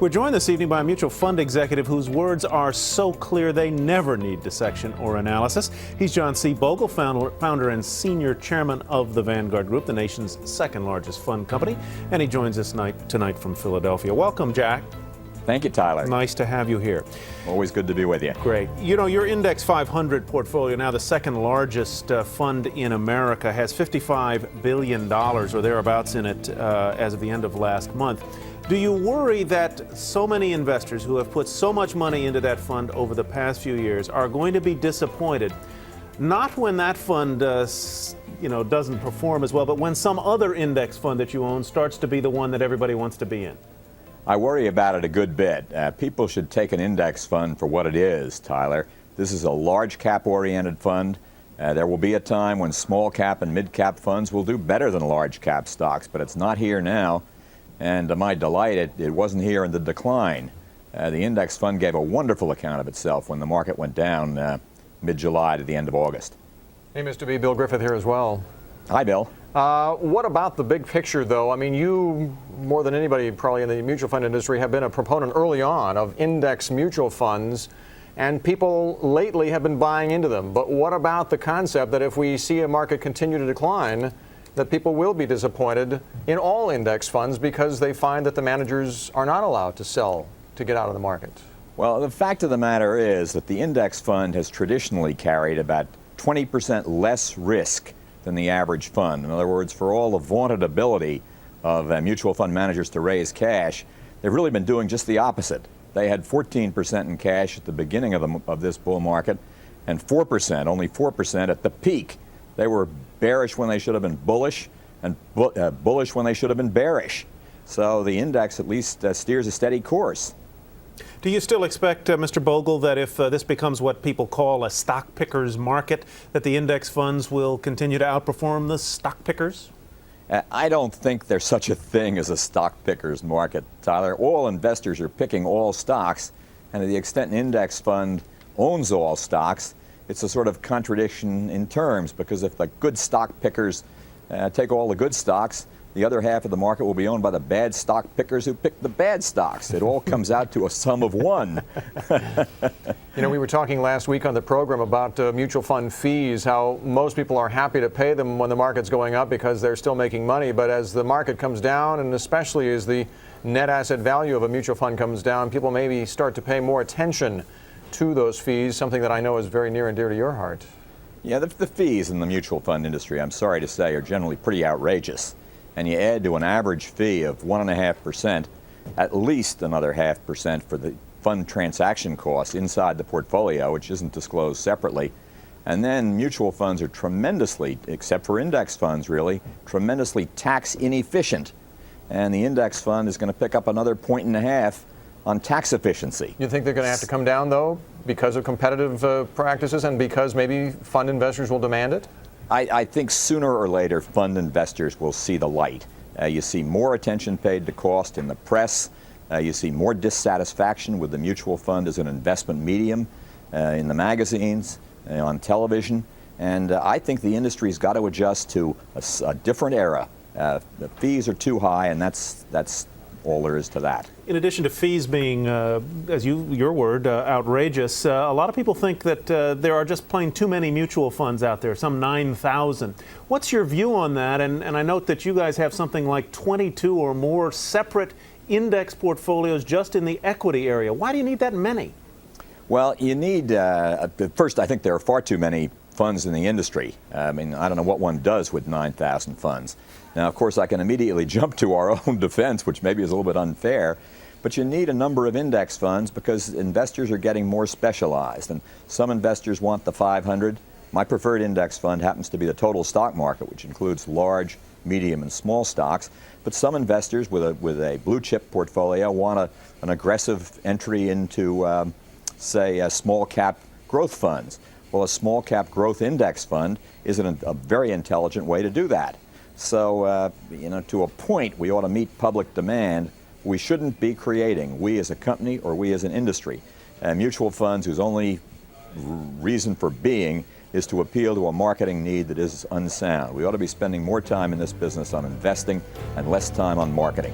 We're joined this evening by a mutual fund executive whose words are so clear they never need dissection or analysis. He's John C. Bogle, founder and senior chairman of the Vanguard Group, the nation's second largest fund company. And he joins us tonight from Philadelphia. Welcome, Jack. Thank you, Tyler. Nice to have you here. Always good to be with you. Great. You know, your Index 500 portfolio, now the second largest fund in America, has $55 billion or thereabouts in it as of the end of last month. Do you worry that so many investors who have put so much money into that fund over the past few years are going to be disappointed, not when that fund doesn't perform as well, but when some other index fund that you own starts to be the one that everybody wants to be in? I worry about it a good bit. People should take an index fund for what it is, Tyler. This is a large cap oriented fund. There will be a time when small cap and mid cap funds will do better than large cap stocks, but it's not here now. And to my delight, it wasn't here in the decline. The index fund gave a wonderful account of itself when the market went down mid-July to the end of August. Hey, Mr. B, Bill Griffith here as well. Hi, Bill. What about the big picture, though? I mean, you, more than anybody probably in the mutual fund industry, have been a proponent early on of index mutual funds, and people lately have been buying into them. But what about the concept that if we see a market continue to decline, that people will be disappointed in all index funds because they find that the managers are not allowed to sell to get out of the market? Well, the fact of the matter is that the index fund has traditionally carried about 20% less risk than the average fund. In other words, for all the vaunted ability of mutual fund managers to raise cash, they've really been doing just the opposite. They had 14% in cash at the beginning of this bull market and 4%, only 4% at the peak. They were bearish when they should have been bullish, and bullish when they should have been bearish. So the index at least steers a steady course. Do you still expect, Mr. Bogle, that if this becomes what people call a stock pickers market, that the index funds will continue to outperform the stock pickers? I don't think there's such a thing as a stock pickers market, Tyler. All investors are picking all stocks, and to the extent an index fund owns all stocks, it's a sort of contradiction in terms, because if the good stock pickers take all the good stocks, the other half of the market will be owned by the bad stock pickers who pick the bad stocks. It all comes out to a sum of one. You know, we were talking last week on the program about mutual fund fees, how most people are happy to pay them when the market's going up because they're still making money. But as the market comes down, and especially as the net asset value of a mutual fund comes down, people maybe start to pay more attention to those fees, something that I know is very near and dear to your heart. Yeah, the fees in the mutual fund industry, I'm sorry to say, are generally pretty outrageous. And you add to an average fee of 1.5%, at least another 0.5% for the fund transaction costs inside the portfolio, which isn't disclosed separately. And then mutual funds are tremendously, except for index funds really, tremendously tax inefficient. And the index fund is going to pick up another 1.5 on tax efficiency. You think they're going to have to come down, though, because of competitive practices and because maybe fund investors will demand it? I think sooner or later fund investors will see the light. You see more attention paid to cost in the press. You see more dissatisfaction with the mutual fund as an investment medium in the magazines, on television. And I think the industry's got to adjust to a different era. The fees are too high, and that's all there is to that. In addition to fees being, as your word, outrageous, a lot of people think that there are just plain too many mutual funds out there, some 9,000. What's your view on that? And I note that you guys have something like 22 or more separate index portfolios just in the equity area. Why do you need that many? Well, you need, first, I think there are far too many funds in the industry. I mean, I don't know what one does with 9,000 funds. Now, of course, I can immediately jump to our own defense, which maybe is a little bit unfair, but you need a number of index funds because investors are getting more specialized, and some investors want the 500. My preferred index fund happens to be the total stock market, which includes large, medium, and small stocks, but some investors with a blue chip portfolio want an aggressive entry into, say, small cap growth funds. Well, a small cap growth index fund is a very intelligent way to do that. So, to a point, we ought to meet public demand. We shouldn't be creating, we as a company or we as an industry, mutual funds whose only reason for being is to appeal to a marketing need that is unsound. We ought to be spending more time in this business on investing and less time on marketing.